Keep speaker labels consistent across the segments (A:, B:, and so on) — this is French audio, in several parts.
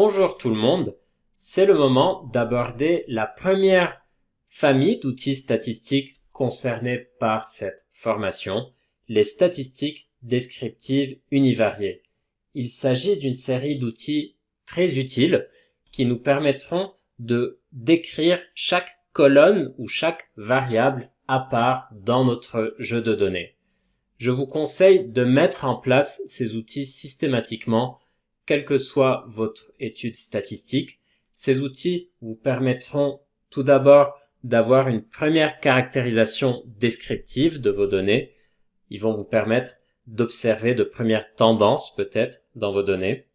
A: Bonjour tout le monde, c'est le moment d'aborder la première famille d'outils statistiques concernés par cette formation, les statistiques descriptives univariées. Il s'agit d'une série d'outils très utiles qui nous permettront de décrire chaque colonne ou chaque variable à part dans notre jeu de données. Je vous conseille de mettre en place ces outils systématiquement, quelle que soit votre étude statistique. Ces outils vous permettront tout d'abord d'avoir une première caractérisation descriptive de vos données. Ils vont vous permettre d'observer de premières tendances peut-être dans vos données.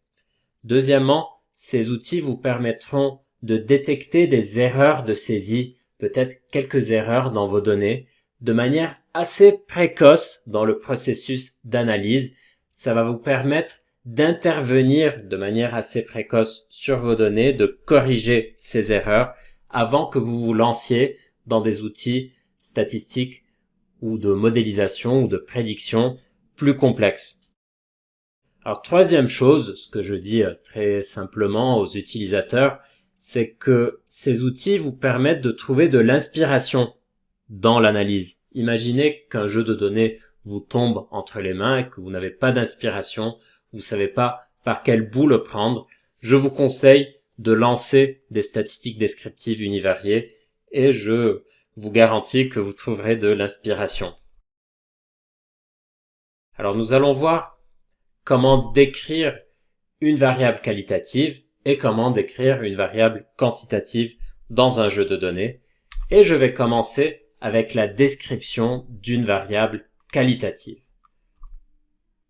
A: Deuxièmement, ces outils vous permettront de détecter des erreurs de saisie, peut-être quelques erreurs dans vos données, de manière assez précoce dans le processus d'analyse. Ça va vous permettre d'intervenir de manière assez précoce sur vos données, de corriger ces erreurs avant que vous vous lanciez dans des outils statistiques ou de modélisation ou de prédiction plus complexes. Alors, troisième chose, ce que je dis très simplement aux utilisateurs, c'est que ces outils vous permettent de trouver de l'inspiration dans l'analyse. Imaginez qu'un jeu de données vous tombe entre les mains et que vous n'avez pas d'inspiration, vous savez pas par quel bout le prendre. Je vous conseille de lancer des statistiques descriptives univariées et je vous garantis que vous trouverez de l'inspiration. Alors nous allons voir comment décrire une variable qualitative et comment décrire une variable quantitative dans un jeu de données. Et je vais commencer avec la description d'une variable qualitative.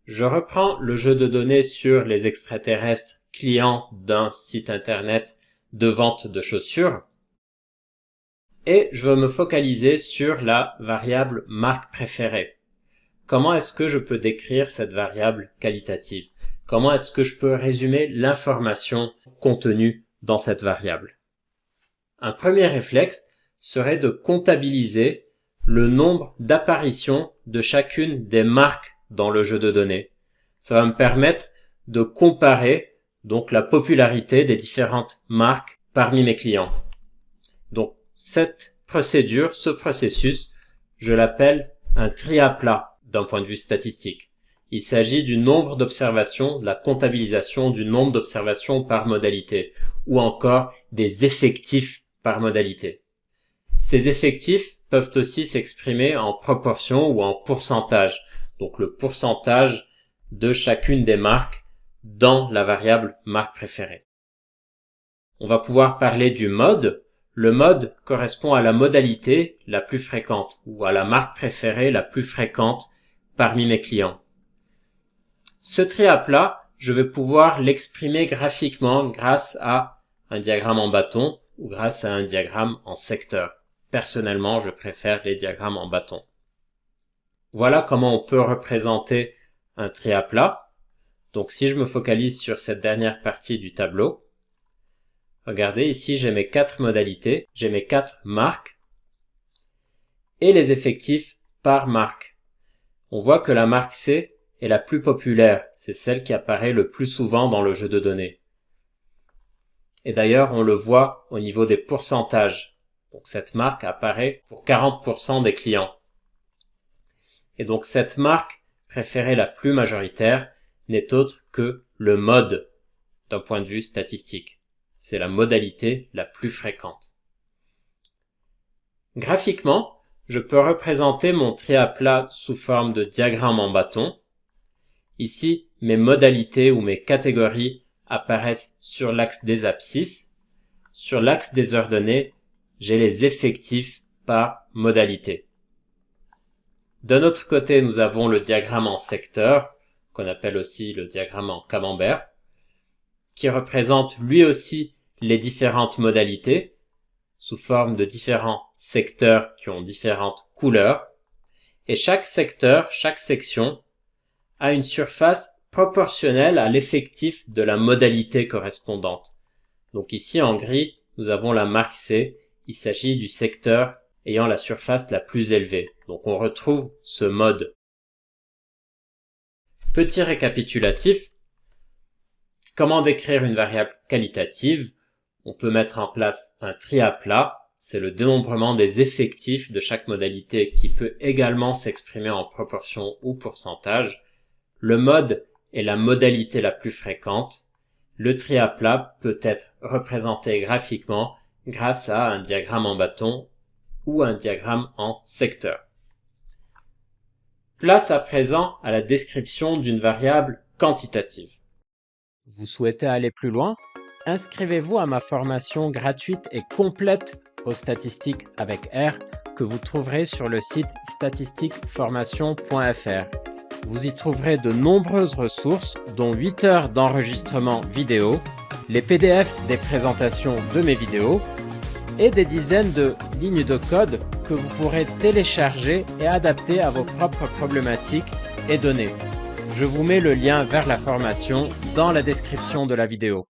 A: Je reprends le jeu de données sur les extraterrestres clients d'un site internet de vente de chaussures et je veux me focaliser sur la variable marque préférée. Comment est-ce que je peux décrire cette variable qualitative? Comment est-ce que je peux résumer l'information contenue dans cette variable? Un premier réflexe serait de comptabiliser le nombre d'apparitions de chacune des marques dans le jeu de données. Ça va me permettre de comparer donc la popularité des différentes marques parmi mes clients. Donc cette procédure, ce processus, je l'appelle un tri à plat d'un point de vue statistique. Il s'agit du nombre d'observations, de la comptabilisation du nombre d'observations par modalité, ou encore des effectifs par modalité. Ces effectifs peuvent aussi s'exprimer en proportion ou en pourcentage, donc le pourcentage de chacune des marques dans la variable marque préférée. On va pouvoir parler du mode. Le mode correspond à la modalité la plus fréquente ou à la marque préférée la plus fréquente parmi mes clients. Ce tri à plat, je vais pouvoir l'exprimer graphiquement grâce à un diagramme en bâton ou grâce à un diagramme en secteur. Personnellement, je préfère les diagrammes en bâton. Voilà comment on peut représenter un tri à plat. Donc si je me focalise sur cette dernière partie du tableau, regardez ici j'ai mes 4 modalités, j'ai mes 4 marques et les effectifs par marque. On voit que la marque C est la plus populaire, c'est celle qui apparaît le plus souvent dans le jeu de données. Et d'ailleurs on le voit au niveau des pourcentages. Donc cette marque apparaît pour 40% des clients. Et donc cette marque préférée la plus majoritaire n'est autre que le mode d'un point de vue statistique. C'est la modalité la plus fréquente. Graphiquement, je peux représenter mon tri à plat sous forme de diagramme en bâton. Ici, mes modalités ou mes catégories apparaissent sur l'axe des abscisses. Sur l'axe des heures données, j'ai les effectifs par modalité. D'un autre côté, nous avons le diagramme en secteur, qu'on appelle aussi le diagramme en camembert, qui représente lui aussi les différentes modalités sous forme de différents secteurs qui ont différentes couleurs. Et chaque secteur, chaque section, a une surface proportionnelle à l'effectif de la modalité correspondante. Donc ici en gris, nous avons la marque C. Il s'agit du secteur ayant la surface la plus élevée. Donc on retrouve ce mode. Petit récapitulatif. Comment décrire une variable qualitative? On peut mettre en place un tri à plat. C'est le dénombrement des effectifs de chaque modalité qui peut également s'exprimer en proportion ou pourcentage. Le mode est la modalité la plus fréquente. Le tri à plat peut être représenté graphiquement grâce à un diagramme en bâton ou un diagramme en secteur. Place à présent à la description d'une variable quantitative. Vous souhaitez aller plus loin? Inscrivez-vous à ma formation gratuite et complète aux statistiques avec R que vous trouverez sur le site statistiqueformation.fr. Vous y trouverez de nombreuses ressources, dont 8 heures d'enregistrement vidéo, les PDF des présentations de mes vidéos et des dizaines de lignes de code que vous pourrez télécharger et adapter à vos propres problématiques et données. Je vous mets le lien vers la formation dans la description de la vidéo.